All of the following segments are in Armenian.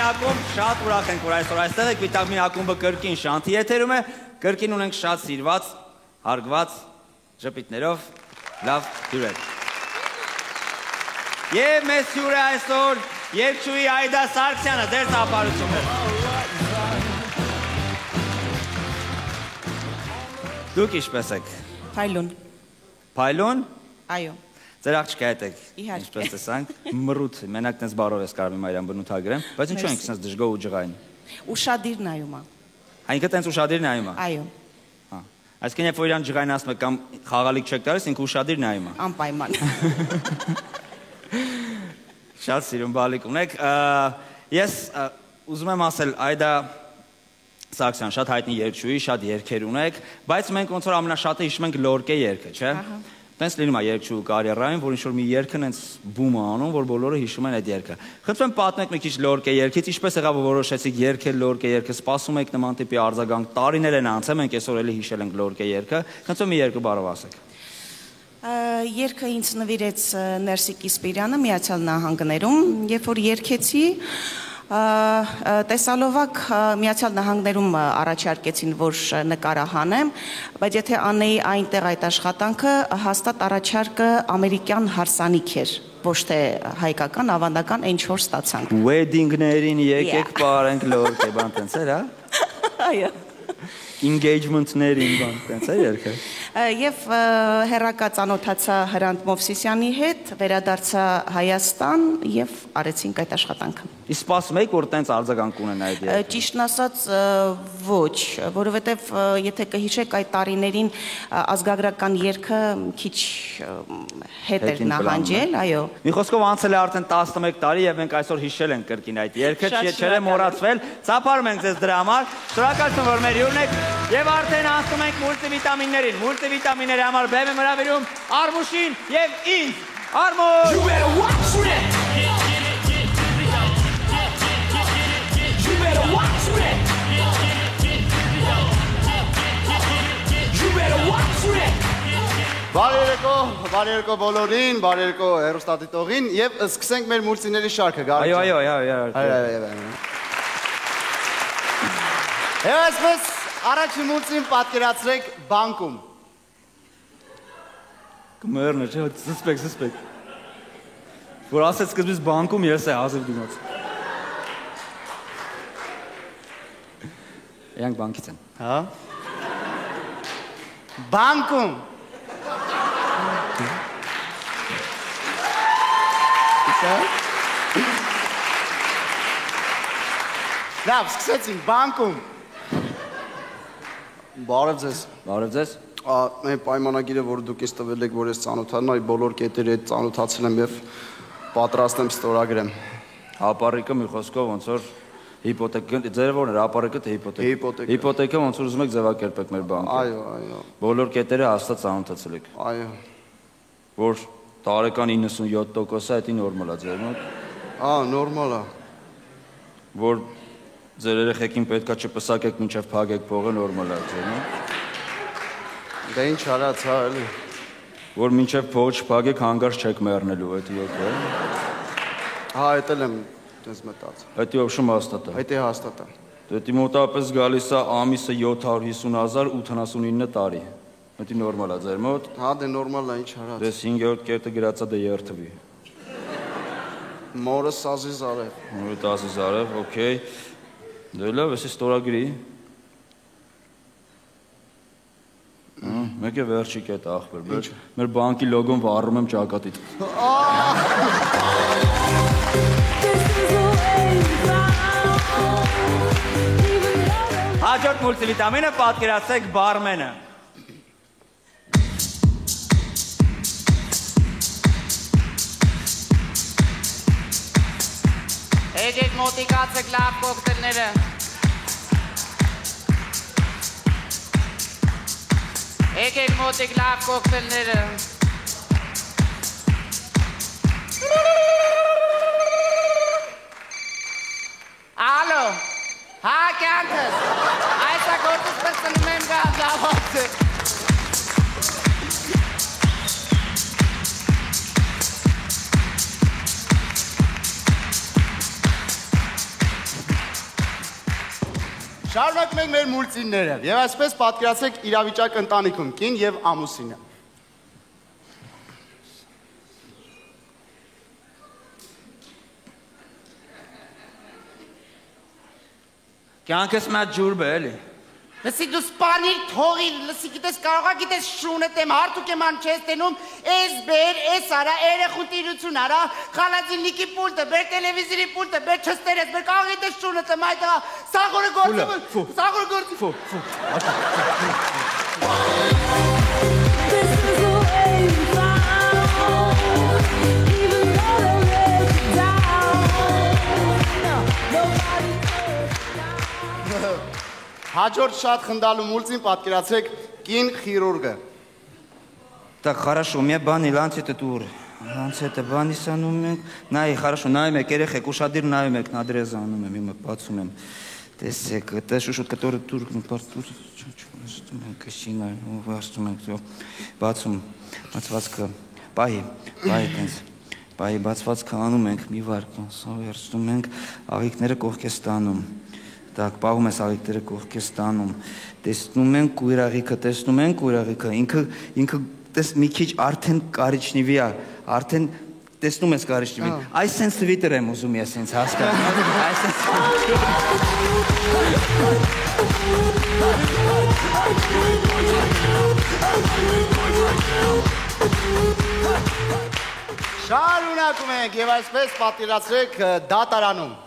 ակումբ, շատ ուրախ ենք, որ այսօր այստեղ եք, Վիտամին ակումբը կրկին շանթի եթերում է, կրկին ունենք շատ սիրված, հարգված ժպիտներով, լավ հյուրեր։ Եվ մեզ հյուր է այսօր երգչուհի Այդա Սարգսյանը, ձեր ծափարությունը։ Դուք ինչպես եք։ Փայլուն։ Փայլուն։ Այո։ Ձեր աղջիկը հետ եք։ Ինչպես տեսանք, մռութ, մենակ տես բարով ես կարող եմ այրան բնութագրեմ, բայց ինչու ենք սենց դժգոհ ու ջղային։ Ուշադիր նայում է։ Այնքը տենց ուշադիր նայում է։ Այո։ Այսինքն երբ որ իրան ջղայնացնում եք կամ խաղալիք չեք տալիս, ինքը ուշադիր նայում է։ Անպայման։ Շատ սիրուն բալիկ ունեք։ Ես ուզում եմ ասել, Այդա Սարգսյան, շատ հայտնի երգչուհի, շատ երգեր ունեք, բայց մենք ոնց որ ամենաշատը հիշում ենք Լորկե երգը, չէ՞։ Տենց լինում է երգչուհու կարիերայում, որ ինչ-որ մի երգն հենց բում է անում, որ բոլորը հիշում են այդ երգը։ Խնդրում եմ պատմեք մի քիչ Լորկե երգից, ինչպես եղավ որ որոշեցիք երգել Լորկե երգը, սպասում եք նման տիպի արձագանք, տարիներ են անցել, մենք այսօր էլի հիշել ենք Լորկե երգը։ Խնդրում մի երկու բառով ասեք։ Երգը ինձ նվիրեց Ներսիկ Իսպիրյանը Միացյալ Նահանգներում, երբ որ երգեցի, տեսալովակ Միացյալ Նահանգներում առաջարկեցին, որ նկարահանեմ, բայց եթե անեի այնտեղ այդ աշխատանքը, հաստատ առաջարկը ամերիկյան հարսանիք էր, ոչ թե հայկական, ավանդական, ինչ որ ստացանք։ Wedding-ներին եկեք պարենք Լորկե, բան տենց էր, հա։ Այո։ Engagement-ներին, բան տենց է երգը։ Եվ հեռակա ծանոթացա Հրանտ Մովսիսյանի հետ, վերադարձա Հայաստան եւ արեցինք այդ աշխատանքը։ Իսկ սպասում եք, որ տենց արձագանք ունենա այդ երգը։ Ճիշտն ասած ոչ, որովհետեւ եթե կհիշեք այդ տարիներին ազգագրական երգը քիչ հետ էր նահանջել, այո։ Մի խոսքով անցել է արդեն 11 տարի եւ մենք այսօր հիշել ենք կրկին այդ երգը, չէ՞ մոռացվել։ Ծափարում ենք ձեզ դրա համար։ Շնորհակալություն, որ մեր հյուրն եք եւ արդեն անցնում ենք մուլտիվիտամիններին։ Մուլտիվիտամինների համար բեմ եմ հրավիրում Արմուշին եւ ինձ։ Արմուշ! You better watch it. You better watch it. You better watch it. Բարի երեկո բոլորին, բարի երեկո հեռուստադիտողին եւ սկսենք մեր մուլտիների շարքը, գարի։ Այո։ Այսպես առաջին մուլտին պատկերացրեք բանկում։ Կմեռնը, չէ, զսպեք։ Որ ասեց սկզբից բանկում ես է հազիվ դիմաց։ Յանք բանկից են։ Հա։ Բանկում։ Լավ, սկսեցինք բանկում։ Բարև ձեզ։ Բարև ձեզ։ Մեր պայմանագիրը, որ դուք ինձ տվել եք, որ ես ծանոթանայի, բոլոր կետերի հետ ծանոթացել եմ եւ պատրաստ եմ ստորագրեմ։ Հապարիկը մի խոսքով ոնց որ հիպոթեկը, ձեր որն էր, հապարիկը թե հիպոթեկը։ Հիպոթեկը ոնց որ ուզում եք ձևակերպեք մեր բանկը։ Այո։ Բոլոր կետերը հաստատ ծանոթացել եք։ Այո։ Որ տարեկան 97%-ը դա նորմալ է ձեր մոտ։ Նորմալ է։ Որ ձեր երեխեքին պետքա չպսակեք մինչև փակեք փողը նորմալ է ձեր մոտ։ Դա ինչ արած, հա, էլի։ Որ մինչև փողը չփակեք հանգարց չեք մեռնելու, դա յոթ է։ Հա, էդ էլ եմ դες մտածել։ Դա ոբշում հաստատ է։ Դա հաստատ է։ Դա մոտավորապես գալիս է ամիսը 750,079 տարի։ Դա նորմալ է ձեր մոտ։ Հա, դե նորմալ է, ինչ արած։ Դες 5-րդ կետը գրածա դե երթվի։ Մորը սազի զարև։ Մորը տասի զարև, օքեյ։ Դե լավ, էսի ստորագրի։ Մեկ է վերջի կետը ախպեր, մեր բանկի լոգոն վառում եմ ճակատիտ։ Հաջորդ մուլտիվիտամինը պատկերացրեք բարմենը։ Եկեք մոտիկացեք լավ կոկտեյլները։ Եկեք մոտիկ լավ կոկտեյլները։ Ալո, հա կյանքս, այսա գործս պրծնում եմ գազավացը։ Շարունակում ենք մեր մուլտինները եւ այսպես պատկերացրեք իրավիճակ ընտանիքում կին եւ ամուսինը։ Կյանքս մա ջուր բե էլի։ Լսի դու սպանիր թողիր, լսի գիտես կարողա գիտես շունդ եմ, հարթուկ եմ անչես տենում, էս բեր, էս արա, երեխուն տիրություն արա, խալածիննիկի պուլտը, բեր տելևիզորի պուլտը, բեր չստերես, բեր կարող գիտես շունդ եմ այդ սաղորը գործում, սաղորը գործում։ Հաջորդ շատ խնդալու մուլտին պատկերացրեք կին խիրուրգը։ Так, хорошо, мне բանի լանց էտը դուր։ Լանց էտը բանի սանում ենք։ Նայ, хорошо, նայում եք երեխեք, ուշադիր նայում եք, նադրեզ անում եմ, հիմա բացում եմ։ Տեսեք, это շուշուտ, который турк պարտուր, չուշտում ենք, շինան, վարստում ենք, բացում, բացվածքը, պահի տենց, պահի բացվածքը անում ենք, մի վարկ, վերցնում ենք, աղիքները կողք է ստանում։ Так, պահում ես աղիքները կողք է ստանում, տեսնում ենք կույրաղիքը, ինքը մի քիչ արդեն կարիճնիվի է, արդեն տեսնում ես կարիճնիվին, այս սենց Twitter եմ ուզում ես սենց Շարունակում ենք եւ այսպես պատկերացրեք դատարանում։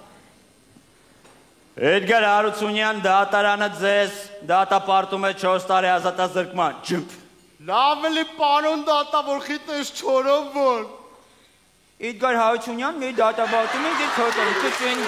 Էդգար Հարությունյան դատարանը ձեզ դատապարտում է 4 տարի ազատազրկման, ջմփ։ Լավ էլի պանոն դատավոր խիտես չորով որ։ Էդգար Հարությունյան մի դատապարտում է դե 4 տարի կծին։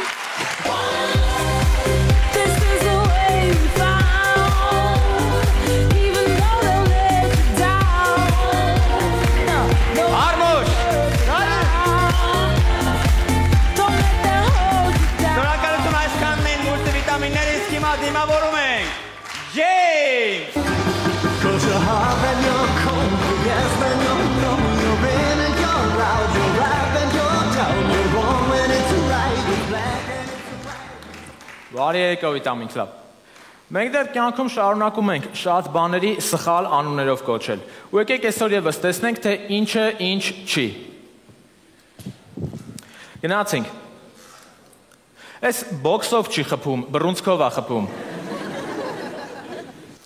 Դիմավորում ենք James Close your heart and your cold yes when you're wrong you're in and you're loud you're right and you're down you're wrong when it's right you're black and it's right Բարի եկավ Վիտամին Club Մենք դեռ կյանքում շարունակում ենք շատ բաների սխալ անուններով կոչել ու եկեք այսօր եւս տեսնենք թե ինչը ինչ չի Գնացինք Այս բոքսով չի խփում, բռունցքով է խփում։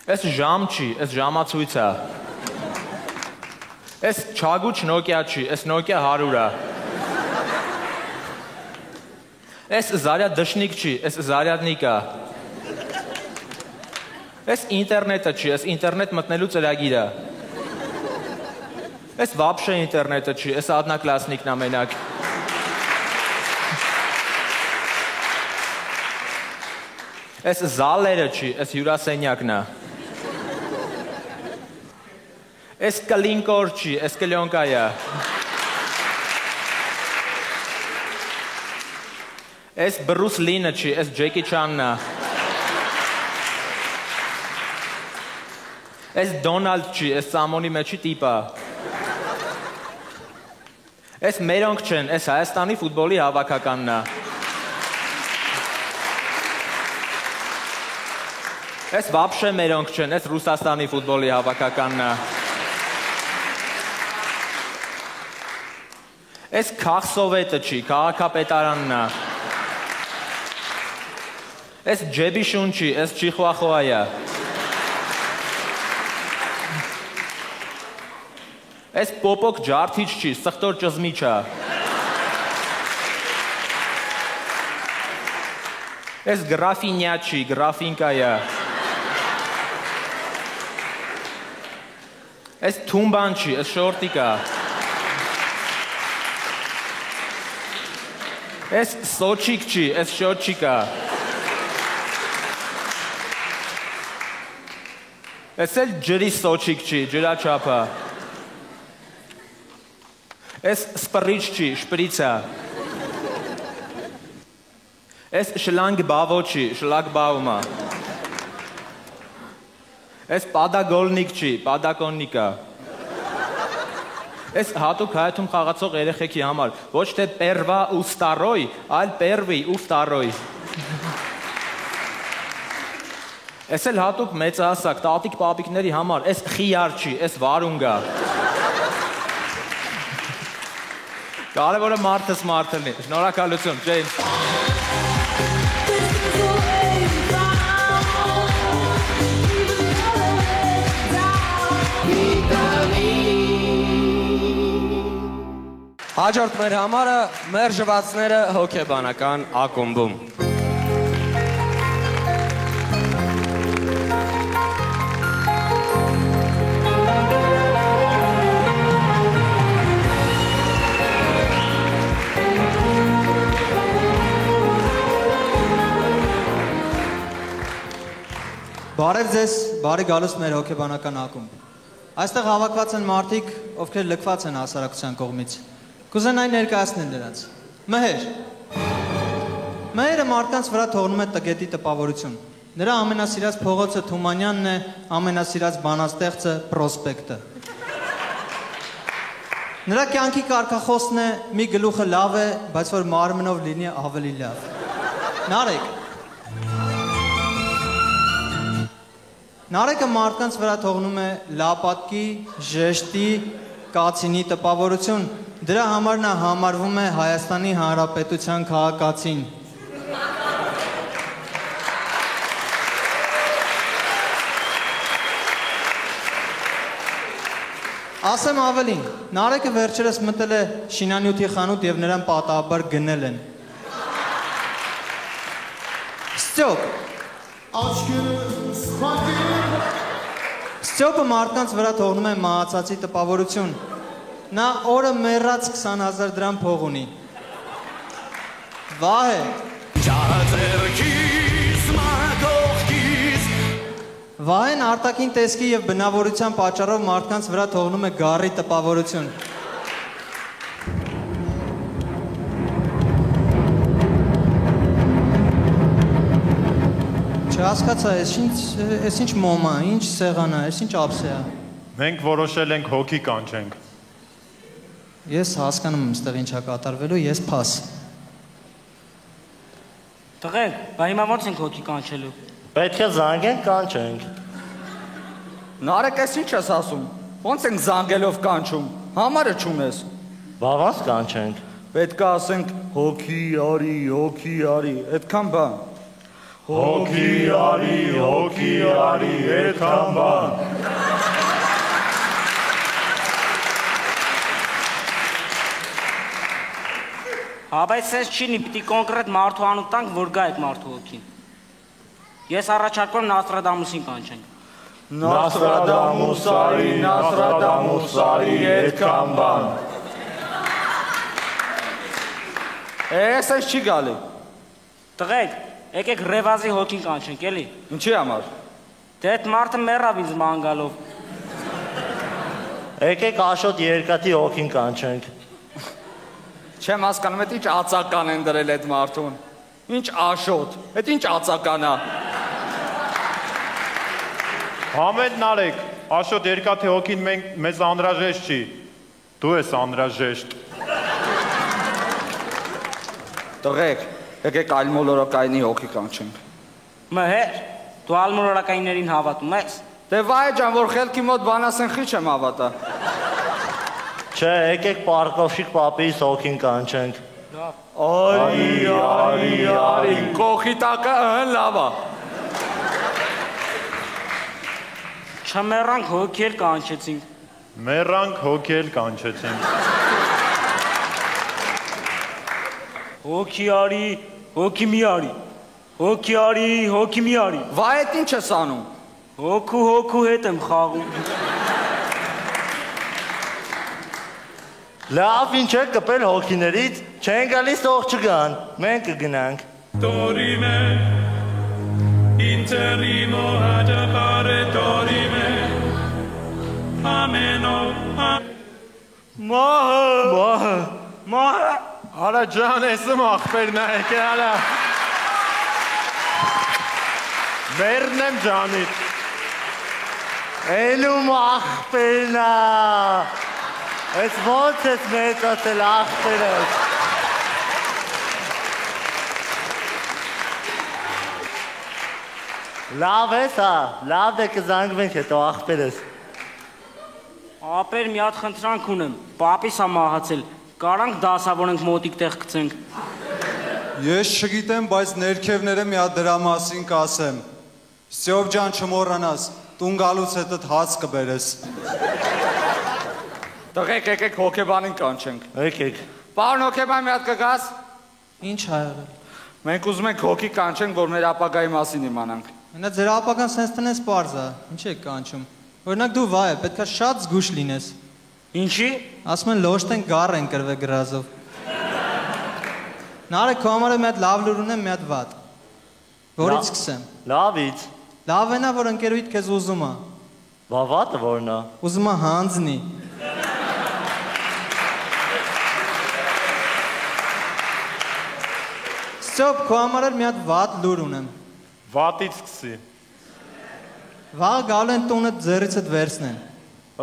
Այս ժամ չի, այս ժամացույց է։ Այս չագուչ Nokia չի, այս Nokia 100 է։ Այս զարյատ դշնիկ չի, այս զարյատնիկ է։ Այս ինտերնետը չի, այս ինտերնետ մտնելու ծրագիր է։ Այս вообще ինտերնետը չի, այս одноклассникն է մենակ։ Այս զալերը չի, այս հյուրասենյակն է։ Այս կլինկոր չի, այս կլյոնկա է։ Այս Բրուս Լինը չի, այս Ջեկի Չանն է։ Այս Դոնալդ չի, այս Սամոնի մեջի տիպը։ Այս մերոնք չեն, այս Հայաստանի ֆուտբոլի հավաքականն է։ Այս вообще մերոնք չեն, այս Ռուսաստանի ֆուտբոլի հավաքականն է։ Այս քաղսովետը չի, քաղաքապետարանն է։ Այս ջեբիշուն չի, այս չիխուախուա է։ Այս պոպոկ ջարդիչ չի, սխտոր ճզմիչ է։ Այս գրաֆինյա չի, գրաֆինկա է։ Այս թումբան չի, այս շորտիկա։ Այս սոչիկ չի, այս շոչիկա։ Այս էլ ջրի սոչիկ չի, ջրաչափա։ Այս սպրիչ չի, շպրիցա։ Այս շլանգ բավո չի, շլակ բավումա։ Այս պադագոլնիկ չի, պադակոննիկա։ Այս հատուկ հայաթում խաղացող երեխեքի համար ոչ թե պերվա ու ստարոյ, այլ պերվի ու ստարոյ։ Էս էլ հատուկ մեծահասակ տատիկ պապիկների համար, էս խիար չի, էս վարունգա։ Կարևորը մարդը սմարթ լինի։ Շնորհակալություն, Ջեյմս։ Հաջորդ մեր համարը մերժվածները հոգեբանական ակումբում։ Բարև ձեզ, բարի գալուստ մեր հոգեբանական ակումբ։ Այստեղ հավաքված են մարդիկ, ովքեր լքված են հասարակության կողմից։ Կուզենայի ներկայացնել նրանց։ Մհեր։ Մհերը մարդկանց վրա թողնում է տգետի տպավորություն։ Նրա ամենասիրած փողոցը Թումանյանն է, ամենասիրած բանաստեղծը Պրոսպեկտը։ Նրա կյանքի կարգախոսն է՝ մի գլուխը լավ է, բայց որ մարմնով լինի ավելի լավ։ Նարեկը մարդկանց վրա թողնում է լապատկի, ժեշտի, կացինի տպավորություն, դրա համար նա համարվում է Հայաստանի Հանրապետության քաղաքացին։ Ասեմ ավելին, Նարեկը վերջերս մտել է շինանյութի խանութ և նրան պատահաբար գնել են։ Ստյոպ։ Ստյոպը մարդկանց վրա թողնում է մահացածի տպավորություն։ Նա օրը մեռած 20,000 դրամ փող ունի։ Վահե։ Վահեն արտաքին տեսքի և բնավորության պատճառով մարդկանց վրա թողնում է գառի տպավորություն։ Չհասկացա, ես ինչ մոմա, ինչ սեղանա, ես ինչ ապսե է։ Մենք որոշել ենք հոգի կանչենք։ Ես հասկանում եմ ստեղ ինչ է կատարվելու, ես փաս։ Տղեր, բա հիմա ոնց ենք հոգի կանչելու։ Պետք է զանգենք կանչենք։ Նարեկ, ես ինչ ես ասում։ Ոնց ենք զանգելով կանչում։ Համարը չունես։ Բա ոնց կանչենք։ Պետք է ասենք հոգի արի, այդքան բան։ Հոգի արի, այդքան բան։ Հա, բայց սենց չինի, պիտի կոնկրետ մարդու անուն տանք, որ գա այդ մարդու հոգին։ Ես առաջարկում Նաստրադամուսին կանչենք։ Նաստրադամուս արի, այդքան բան։ Ես այս չի գալի։ Տղեկ, եկեք Ռևազի հոգին կանչենք, էլի։ Ինչի համար։ Դե այդ մարդը մեռավ ինձ մանգալով։ Եկեք Աշոտ Երկաթի հոգին կանչենք։ Չեմ հասկանում, այդ ինչ ածական են դրել այդ մարդուն։ Ինչ Աշոտ, այդ ինչ ածական է։ Համետ Նարեկ, Աշոտ Երկաթի հոգին մեզ անհրաժեշտ չի։ Դու ես անհրաժեշտ։ Տղեկ, եկեք այլ մոլորակայինի հոգի կանչենք։ Մհեր, դու այլ մոլորակայիններին հավատում ես։ Դե վայ ջան, որ խելքի մոտ բանասենխի չեմ հավատա։ Չէ, եկեք Պարկովշիկ պապիս հոգին կանչենք։ Արի, կողի տակը լավ է։ Չմեռանք հոգի էլ կանչեցինք։ Մեռանք հոգի էլ կանչեցինք։ Հոգի արի, հոգի մի արի։ Հոգի արի, հոգի մի արի։ Վայ, այդ ինչ ես անում։ Հոգու հետ եմ խաղում։ Լավ, ինչ եք կպել հոգիներից, չեն գալիս թող չգան, մենք կգնանք։ Dorime, interimo ad appare dorime, ameno, Մահը, արա ջան, եսմ աղբերն է եկե, արա։ Մերն եմ ջանիտ։ Էլում աղբերն է։ Ես ոնց ես մեծացել աղբերս։ Լավ ես, հա, լավ է կզանգվենք հետո աղբերս։ Ապեր մի հատ խնդրանք ունեմ, պապիս ա մահացել, կարանք դասավորենք մոտիկ տեղ գցենք։ Ես չգիտեմ, բայց ներքևները մի հատ դրա մասին կասեմ։ Սյոբ ջան չմոռանաս, տուն գալուց հետո հաց կբերես։ Տղեկ, եկեք հոկեբանին կանչենք։ Եկեք։ Պարոն հոկեբան մի հատ կգաս։ Ինչ հայրը։ Մենք ուզում ենք հոկի կանչենք, որ մեր ապագայի մասին իմանանք։ Նա ձեր ապական սենց տնես պարզ է, ինչ եք կանչում։ Օրինակ դու վայ, պետքա շատ զգուշ լինես։ Ինչի։ Ասում են լոշտեն գառ են կրվե գրազով։ Նարեկ քո համար մի հատ լավ լուր ունեմ, մի հատ վատ։ Որից սկսեմ։ Լավից։ Լավ է նա, որ ընկերուհիդ քեզ ուզում է։ Բա վատը որն է։ Ուզում է հանձնի։ Ստոպ, քո համար էլ մի հատ վատ լուր ունեմ։ Վատից սկսի։ Վաղ գալու են տունը ձեռիցդ վերցնեն։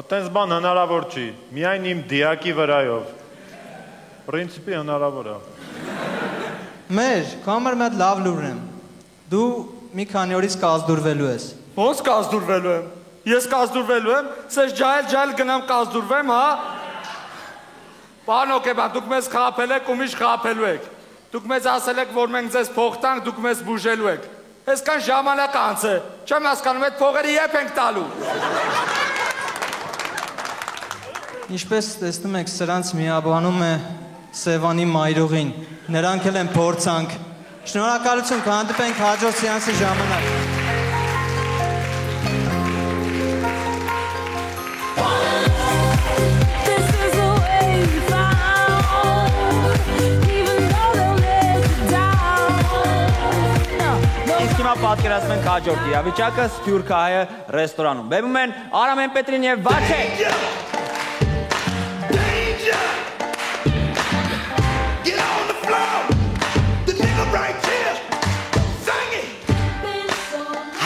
Այդպես բան հնարավոր չի, միայն իմ դիակի վրայով։ Պրինցիպի հնարավոր է։ Մեր, քո համար մի հատ լավ լուր ունեմ։ Դու մի քանի օրից կազդուրվելու ես։ Ոնց կազդուրվելու եմ։ Ես կազդուրվելու եմ, սես ջայլ գնամ կազդուրվեմ, հա։ Պարոն հոկեբան, դուք մեզ խաբել եք ու միշտ խաբելու եք։ Դուք մեզ ասել եք, որ մենք ձեզ փող տանք, դուք մեզ բուժելու եք։ Այսքան ժամանակ անց է, չեմ հասկանում, այդ փողերը երբ ենք տալու։ Ինչպես տեսնում եք, սրանց միաբանում է Սևանի մայրուղին։ Նրանք էլ են փորձանք։ Շնորհակալություն, կհանդիպենք հաջորդ սեանսի ժամանակ։ Հիմա պատկերացնում ենք հաջորդ իրավիճակը Սփյուռքահայը ռեստորանում։ Բեմում են Արամեն Պետրին եւ Վաչե։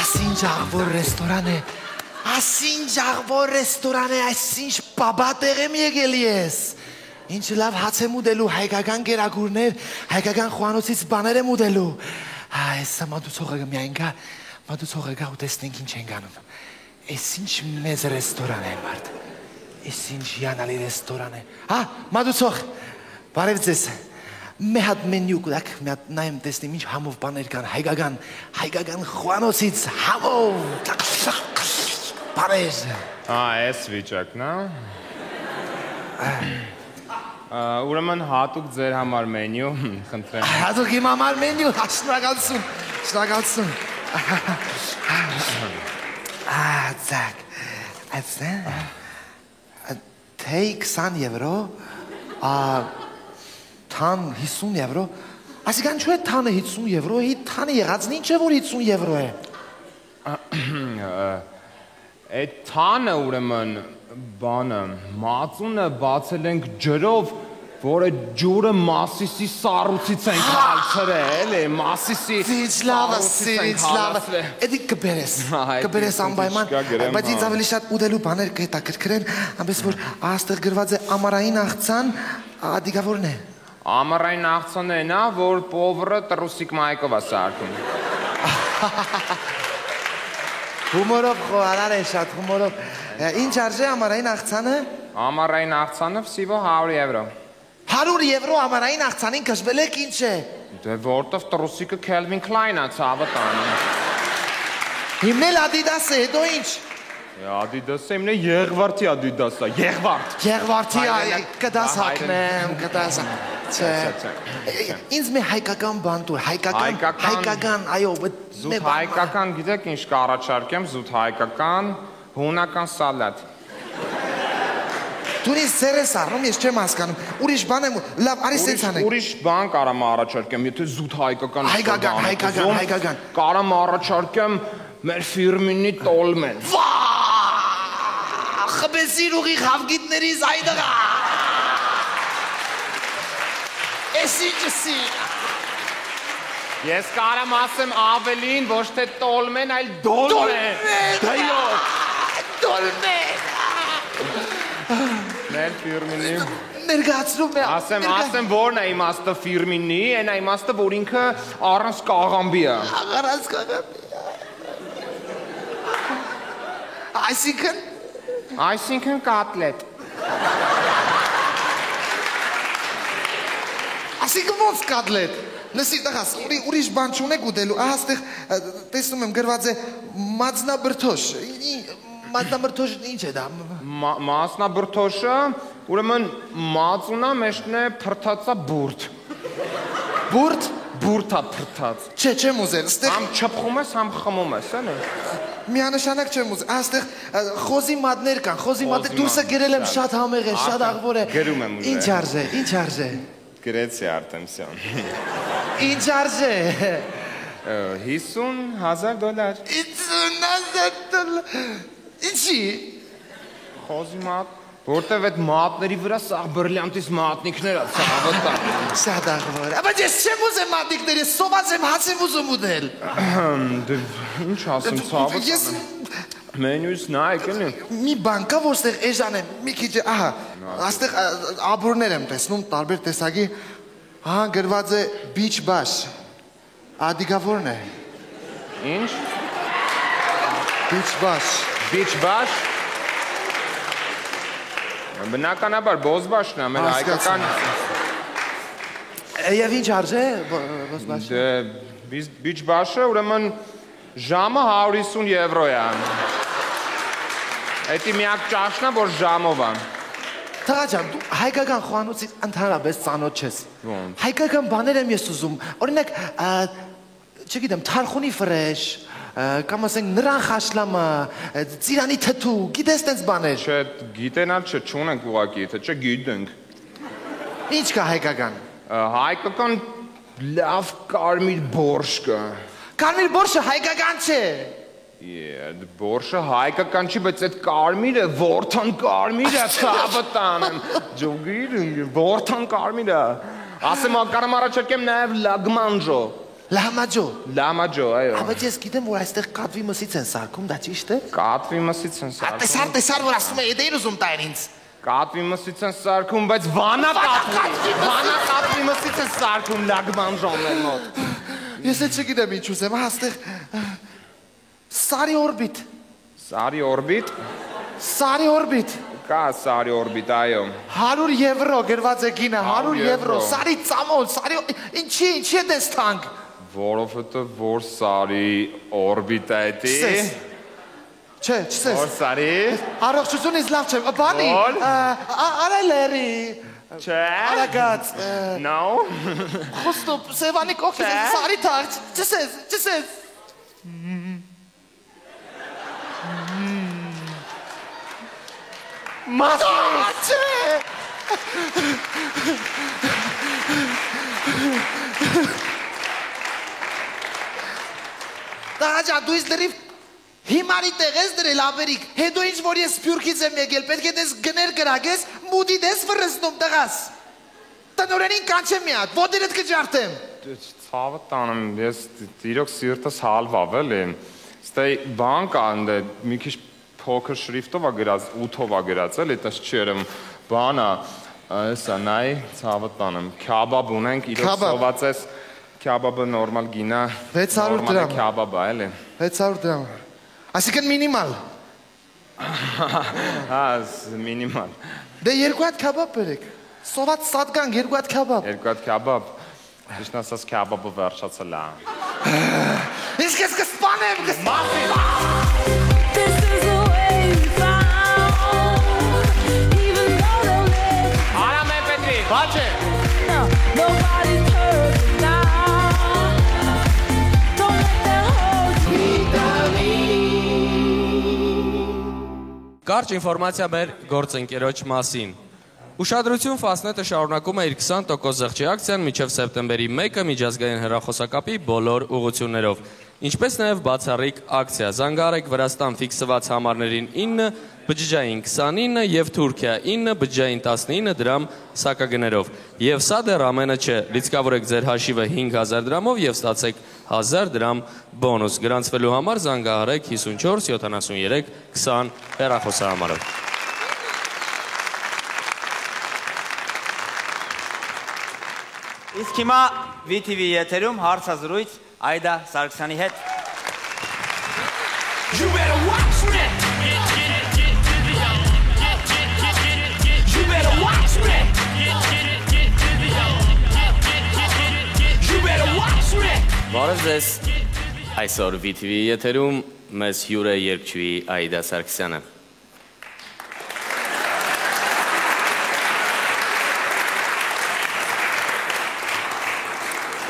Ասինչ աղբոր ռեստորան է, ասինչ աղբոր ռեստորան է, այսինչ պաբատեղ եմ եկել ես։ Ինչ լավ հաց եմ ուդելու, հայկական գերագուրներ, հայկական խոհանոցից բաներ եմ ուդելու։ Այսա մատուցողը միայն գա, մատուցողը գա ու տեսնենք ինչ են գանում։ Այս ինչ մեծ ռեստորան է մարդ, այս ինչ յանալի ռեստորան է։ Հա, մատուցող, բարև ձեզ, մի հատ մենյու կուտակ, մի հատ նայեմ տեսնեմ ինչ համով բաներ կան, հայկական խոհանոցից համով, բարև։ Այս վիճակն է։ Ուրեմն հատուկ ձեր համար մենյու, խնդրեմ։ Հատուկ իմ համար մենյու, շնորհակալություն, շնորհակալություն։ Ձակ, այսն թեյ 20 եվրո, թան 50 եվրո, այսինքն ինչու է թանը 50 եվրո, թանը եղածն ինչ է, որ 50 եվրո է։ Այդ թանը ուրեմն բանը, մածունը բացել ենք ջրով, որը ջուրը Մասիսի սառուցից ենք հալցրել, Մասիսի սառուցից Էդի կբերես անպայման, բայց ինձ ավելի շատ ուդելու բաներ կհետաքրքրեն, այնպես որ այստեղ գրված է ամառային աղցան, ադիգա որն է։ Ամառային աղցանը է նա, որ պովրը տրուսիկ մայկով է սարքում։ Հումորով խոհարար է շատ, հումորով։ Ինչ արժե ամառային աղցանը։ Ամառային աղցանը վսիվո 100 եվրո։ 100 եվրո ամառային աղցանին կշվել եք ինչ է։ Դե որտով տրուսիկը Calvin Klein է ցավը տանը։ Հիմն էլ Adidas է, հետո ինչ։ Adidas-ը իմն է Եղվարդի Adidas-ը, Եղվարդ։ Եղվարդի կդաս հակնեմ, կդաս։ Ինձ մի հայկական բան տուր, հայկական, այո, զուտ հայկական, գիտեք ինչ կառաջարկեմ, զուտ հայկական, հունական սալատ։ Դու ինձ ծեր ես առնում, ես չեմ հասկանում, ուրիշ բան եմ, լավ, արի սենց անենք։ Ուրիշ բան կարամ առաջարկեմ, եթե զուտ հայկական հայկական, կարամ առաջարկեմ մեր ֆիրմինի տոլմեն։ Խբեսիր ուղի խավգիտների զայդղա։ Ես ինչսի։ Ես կարամ ասեմ ավելին, ոչ թե տոլմեն, այլ դոլմեն։ Դայո։ Դոլմեն։ Մեր ֆիրմինի։ Ներգացնում է։ Ասեմ որն է իմաստը ֆիրմինի, այն իմաստը, որ ինքը առանց կաղամբի է։ Առանց կաղամբի։ Այսինքն կատլետ։ Այսինքն ոնց կատլետ։ Լսի տղաս, ուրիշ բան չունեք ուտելու։ Ահա այստեղ տեսնում եմ գրված է մածնաբրթոշ։ Մածնաբրթոշ ինչ է դա։ Մասնաբրթոշը, ուրեմն մածունա մեջն է փրթածա բուրդ։ Բուրդ։ Բուրդա փրթած։ Չէ, չեմ ուզել, ստեղ Համ չփխում ես, համ խմում ես, էլի։ Միանշանակ չեմ ուզել։ Այստեղ խոզի մատներ կան, խոզի մատներ դուրսը գրել եմ շատ համեղ է, շատ աղբոր է։ Գրում եմ ուժը։ Ինչ արժե, ինչ արժե։ Գրեցի Արտեմսյան։ Ինչ արժե։ $50,000։ 50,000 Ինչի։ Խոզի մատ, որտեվ այդ մատների վրա սաղ բրլյանտից մատնիկներ ա ցավոտա։ Շատ աղբոր։ Բայց ես չեմ ուզեմ մատնիկներ, ես սոված եմ հաց եմ ուզում ուտել։ Ինչ ասեմ ցավոտ։ Ես մենյուից նայեք էլի։ մի բան կա որտեղ էժան եմ, մի քիչ ահա, այստեղ աբուրներ եմ տեսնում, տարբեր տեսակի, ահա գրված է beach bash։ Ադիգա որն է։ Ինչ։ Beach bash։ Beach bash։ Բնականաբար բոզբաշն է, մեր հայկական։ Եվ ինչ արժե բոզբաշը։ Beach bash-ը ուրեմն ժամը 150 եվրո է։ Էդի միակ ճաշն է, որ ժամով է։ Տղա ջան, դու հայկական խոհանոցից ընդհանրապես ծանոթ չես։ Ոնց։ Հայկական բաներ եմ ես ուզում։ Օրինակ, չգիտեմ, թարխունի ֆրեշ, կամ ասենք նրան խաշլամը, ծիրանի թթու, գիտես տենց բաներ։ Չէ, գիտենալ չէ, չունենք ուղակի, թե չէ գիտենք։ Ինչ կա հայկական։ Հայկական լավ կարմիր բորշ կա։ Կարմիր բորշը հայկական չէ։ Բորշը հայկական չի, բայց այդ կարմիրը որդան կարմիր է, ցավը տանեմ։ Ջոգիր, որդան կարմիր է։ Ասեմ ակարամ առաջարկեմ նաև լագմանջո։ Լամաջո։ Լամաջո, այո։ Բայց ես գիտեմ, որ այստեղ կատվի մսից են սարքում, դա ճիշտ է։ Կատվի մսից են սարքում։ Տեսար, որ ասում է, եդեին ուզում տայր ինձ։ Կատվի մսից են սարքում, բայց վանա կատվի մսից են սարքում լագմանջոն են մոտ։ Ես էլ չգիտեմ ինչ ուզեմ, այստեղ Սարի օրբիտ։ Սարի օրբիտ։ Սարի օրբիտ։ Կա սարի օրբիտ, այո։ 100 եվրո գրված է գինը, 100 եվրո։ Սարի ծամոլ, սարի ինչի է դες թանկ։ Որովհետև որ սարի օրբիտ է էդի։ Չէ, չսես։ Որ սարի։ Առողջություն ինձ լավ չէ, բանի։ Արելերի։ Չէ։ Արագած։ No։ Խոստոպ, սևանի կողքից սարի թարջ։ Չսես։ Մասի։ Տղաջա, դու ես դրիվ հիմարի տեղ ես դրել ապերիք, հետո ինչ որ ես սպյուրքից եմ եկել, պետք է դες գներ գրագես, մուդի դες վրսնում տղաս։ Տնորենին կանչեմ մի հատ, ոտերդ կջարդեմ։ Ցավը տանեմ, ես իրոք սիրտս հալվավ էլի։ Ստե բան կա ընդ մի քիչ փոքր շրիֆտով է գրած, 8-ով է գրած էլի, դες չերեմ բանա, սա նայ ցավը տանեմ, քյաբաբ ունենք, իրոք սոված ես քյաբաբը նորմալ գինա, 600 դրամ։ Քյաբաբ է էլի։ 600 դրամ։ Այսինքն մինիմալ։ Մինիմալ։ Դե երկու հատ քյաբաբ բերեք։ Սոված սատկան, երկու հատ քյաբաբ։ Երկու հատ քյաբաբ։ Ճիշտ ասած քյաբաբը վերջացել է։ Իսկ ես կսպանեմ, Արամ է պետրի։ Բաչ է։ Կարճ ինֆորմացիա մեր գործընկերոջ մասին։ Ուշադրություն Fastnet-ը շարունակում է իր 20% զեղչի ակցիան մինչև սեպտեմբերի 1-ը միջազգային հեռախոսակապի բոլոր ուղղություններով։ Ինչպես նաև բացառիկ ակցիա։ Զանգահարեք Վրաստան ֆիքսված համարներին 9, բջջային 29 և Թուրքիա 9, բջջային 19 դրամ սակագներով։ Եվ սա դեռ ամենը չէ։ Լիցքավորեք ձեր հաշիվը 5000 դրամով և ստացեք 1000 դրամ բոնուս։ Գրանցվելու համար զանգահարեք 54 73 20 հեռախոսահամարով։ Իսկ հիմա VTV եթերում հարցազրույց Այդա Սարգսյանի հետ։ You better watch me. ձեզ այսօր VTV եթերում մեզ հյուր է երգչուհի Աիդա Սարգսյանը։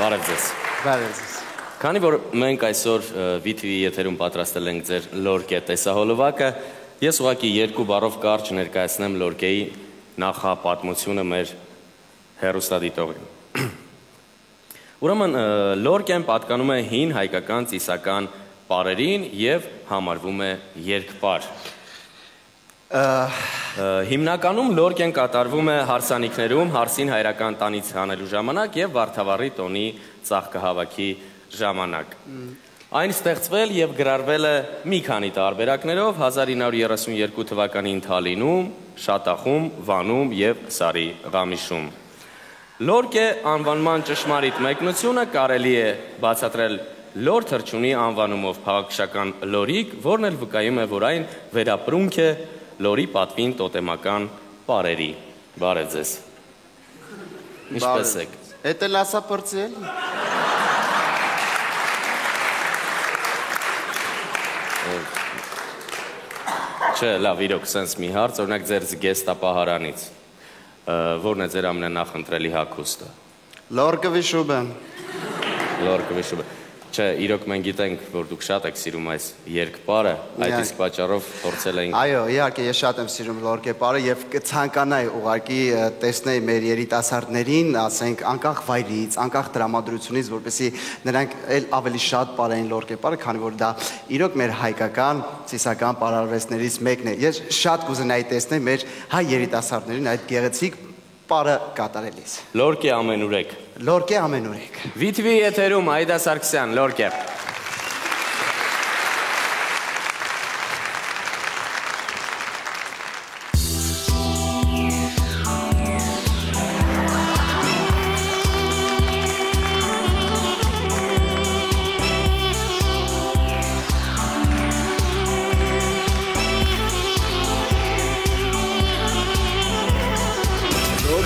Բարև ձեզ։ Բարև ձեզ։ Քանի որ մենք այսօր VTV եթերում պատրաստել ենք ձեր Լորկե տեսահոլովակը, ես ուղղակի երկու բառով կարճ ներկայացնեմ Լորկեի նախապատմությունը մեր հեռուստադիտողին։ Ուրեմն Լորկեն պատկանում է հին հայկական ծիսական պարերին եւ համարվում է երգպար։ Հիմնականում Լորկեն կատարվում է հարսանիքներում հարսին հայրական տանից հանելու ժամանակ եւ Վարդավառի տոնի ծաղկահավաքի ժամանակ։ Այն ստեղծվել եւ գրառվել է մի քանի տարբերակներով 1932 թվականին Թալինում, Շատախում, Վանում եւ Սարի Ղամիշում։ Լորկե անվանման ճշմարիտ մեկնությունը կարելի է բացատրել լոր թռչունի անվանումով փաղաքշական լորիկ, որն էլ վկայում է, որ այն վերապրունք է լորի պատվին տոտեմական պարերի։ Բարև ձեզ։ Ինչպե՞ս եք։ Էդ էլ ասա պրծել։ Չէ, լավ, իրոք, սենց մի հարց, օրինակ ձեր զգեստապահարանից, որն է ձեր ամենանախընտրելի հագուստը։ Լորկովի շուբեն։ Լորկովի շուբեն։ Չէ, իրոք մենք գիտենք, որ դուք շատ եք սիրում այս երգպարը, այդ իսկ պատճառով փորձել ենք։ Այո, իհարկե, ես շատ եմ սիրում լորկե պարը եւ կցանկանայի ուղղակի տեսնել մեր երիտասարդներին, ասենք, անկախ վայրից, անկախ տրամադրությունից, որպեսզի նրանք էլ ավելի շատ պարային լորկե պարը, քանի որ դա իրոք մեր հայկական ծիսական պարարվեստներից մեկն է։ Ես շատ կուզենայի տեսնել մեր հայ երիտասարդներին այդ գեղեցիկ պարը կատարելիս։ Լորկե ամենուրեք։ Լորկե ամենուրեք։ VTV եթերում Աիդա Սարգսյան, Լորկե։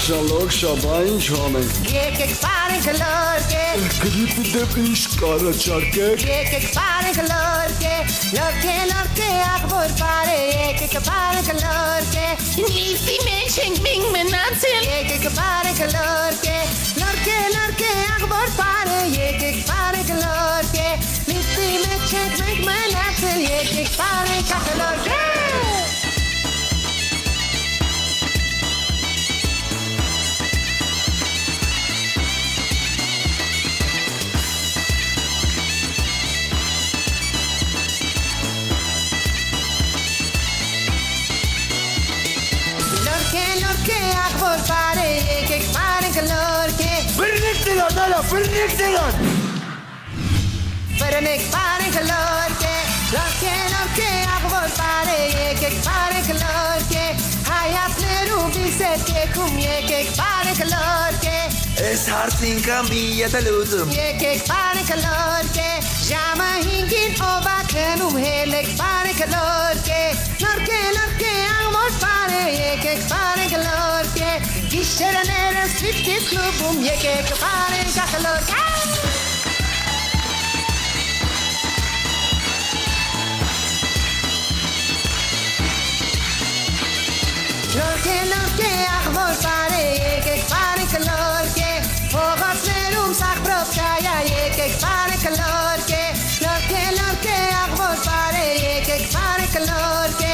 Լորշա, բա ինչ անենք։ Եկեք պարենք լորկե։ Գրիպի դեպ ինչ կարաչարկեք։ Եկեք պարենք լորկե։ Լորկե, լորկե, աղբոր պարե։ Եկեք պարենք լորկե։ Նիստի մեջ ենք մենք մնացել։ Եկեք պարենք լորկե։ Լորկե, լորկե, աղբոր պարե։ Եկեք պարենք լորկե։ Նիստի մեջ ենք մենք մնացել։ Եկեք պարենք լորկե։ Բրնիկ դելան։ Բրնիկ պարենք լորկե, լորկե, լորկե, աղվոր պարե, եկեք պարենք լորկե, հայացներում բիսետ եքում, եկեք պարենք լորկե, Ես հարցին կամի եթե լուծում, եկեք պարենք լորկե, ժամը հինգին ով ակնում, հելեք պարենք լորկե, լորկե, լորկե, աղվոր պարե, եկեք պարենք լորկե, գիշերները սվիթքիս լուբում, եկեք պարենք լորկե, Լորկե, լորկե, աղվոր պարե, եկեք պարենք լորկե, փողոցներում սաղբրով չայա, եկեք պարենք լորկե, լորկե, լորկե, աղվոր պարե, եկեք պարենք լորկե,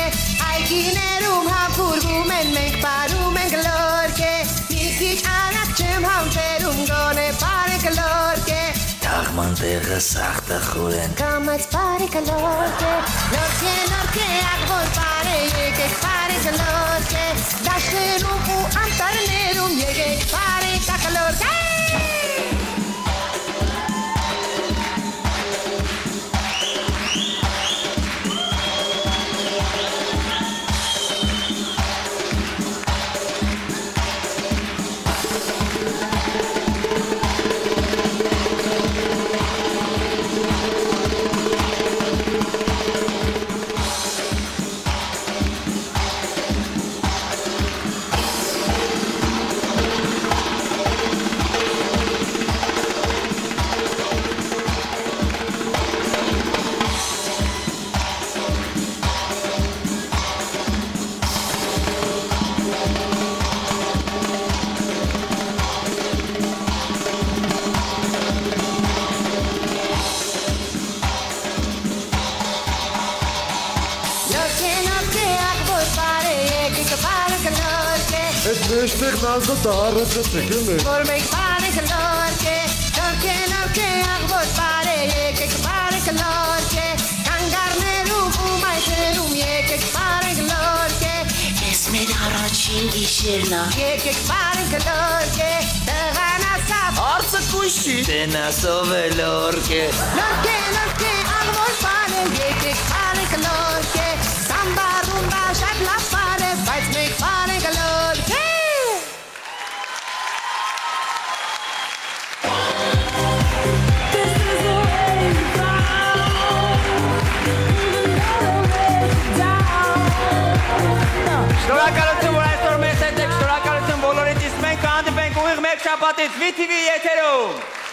այգիներում համբուրվում են, մենք պարում ենք լորկե, մի քիչ արագ չեմ համբերում, գոնե պարենք լորկե, Թաղման տեղը սաղտը խուրեն, կամաց պարենք լորկե, լորկե, լորկե, աղվոր պարե, եկեք պարենք լորկե, դաշտերում ու անտառներում եկեք պարենք լորկե, Մեջտեղ նազը դարը ցեկել է Որ մենք բարեք լորկե լորկե աղբոս բարե եկեք բարեք լորկե Կանգարներում ու մայթերում եկեք բարեք լորկե Ես մեր առաջին գիշերնա Եկեք բարեք լորկե Տղան ասավ Արծը կույս չի Տենասով է լորկե Լորկե աղբոս բարե եկեք բարեք լորկե Սամբարում բա շատ լավ բարե բայց մենք բարեք լորկե Շնորհակալություն, որ այսօր մեզ հետ եք, շնորհակալություն բոլորիդ, իսկ մենք կհանդիպենք ուղիղ մեկ շաբաթից VTV եթերում։